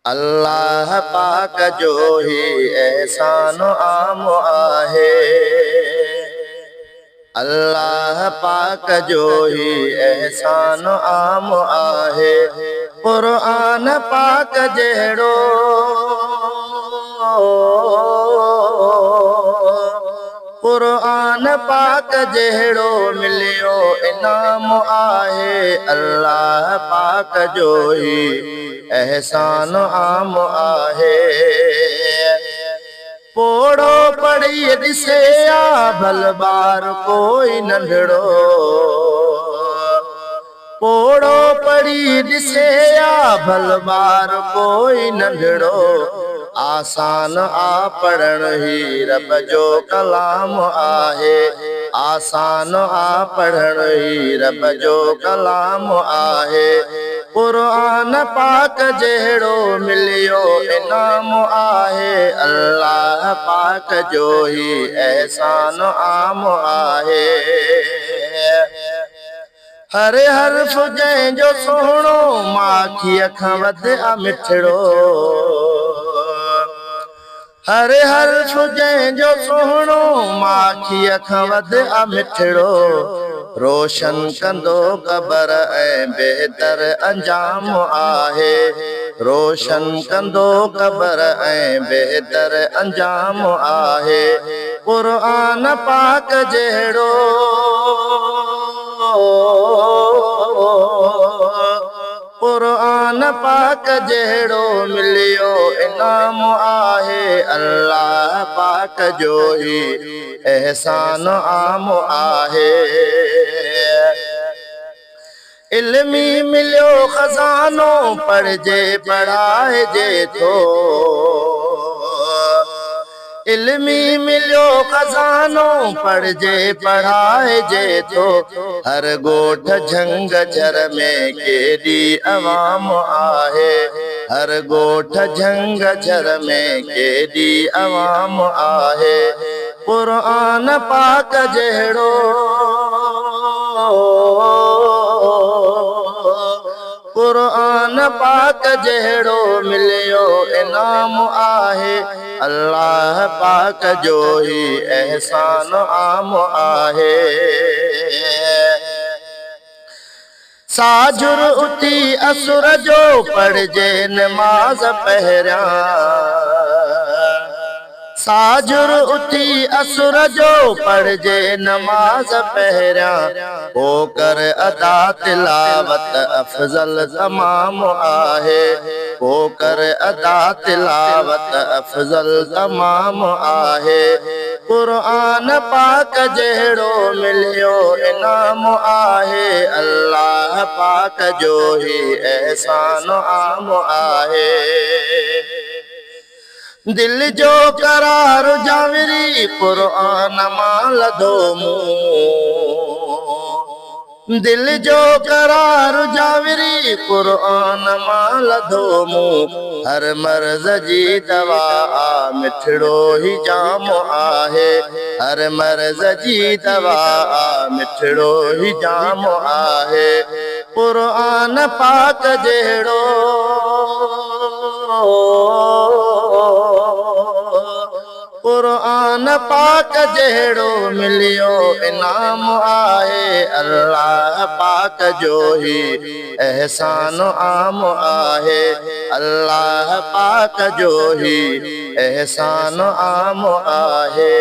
अल्लाह पाक जो ही एहसान आम आहे। अल्लाह पाक जो ही एहसान आम आहे। क़ुरान पाक जहिड़ो क़ुरान पाक जहिड़ो मिलियो इनाम आहे। अल्लाह पाक जो ही एहसान आम आहे। पोड़ो पढ़ी ॾिसे आ भल ॿार कोई नंढड़ो। पोड़ो पढ़ी ॾिसे आ भल ॿार कोई नंढड़ो। आसान आ पढ़ण ही रब जो कलाम आहे। आसान आ पढ़ण ही रब जो कलाम आहे। क़ुरान पाक जहिड़ो मिलियो इनाम आहे। अल्लाह पाक जो ही एहसान आम आहे। हर हर्फ जंहिंजो सुहिणो माखीअ खां वधि आ मिठड़ो। हर हर्फ जंहिंजो सुहिणो माखीअ खां वधि आ मिठड़ो। रोशन कंदो क़बर ऐं बहितर अंजाम आहे। रोशन कंदो क़बर ऐं बहितर अंजाम आहे। क़ुरान पाक जहिड़ो क़ुरान पाक जहिड़ो मिलियो इनाम आहे। अल्लाह पाक जो ही एहसान आम आहे। इल्मी मिलियो खज़ानो पढ़जे पढ़ाइजे थो। इल्मी मिलियो खज़ानो पढ़जे पढ़ाइजे थो। हर ॻोठ झंग झर में केॾी अवाम आहे। हर ॻोठ झंग झर में केॾी अवाम आहे। क़ुरान पाक जहिड़ो क़ुरान पाक जहिड़ो मिलियो इनाम आहे। अल्लाह पाक जो ही एहसान आम आहे। साजुर उथी असुर जो पढ़जे नमाज़ पहिरियां। साजुर उथी असुर जो पढ़जे नमाज़ पहिरियां। पोइ कर अदा तिलावत अफ़ज़ल तमाम आहे। पोइ कर अदा तिलावत अफ़ज़ल तमाम आहे। क़ुरान पाक जहिड़ो मिलियो इनाम आहे। अल्लाह पाक जो ही एहसान आम आहे। दिल जो करार जाविरी क़ुरान मां लधो मूं। दिल जो करार जाविरी क़ुरान मां लधो मूं। हर मर्ज़ जी दवा मिठड़ो ही जाम आहे। हर मर्ज़ जी दवा मिठड़ो ही जाम आहे। क़ुरान पाक जहिड़ो क़ुरान पाक जहिड़ो मिलियो इनाम आहे। अल्लाह पाक जो ही एहसान आम आहे। अल्लाह पाक जो ही एहसान आम आहे।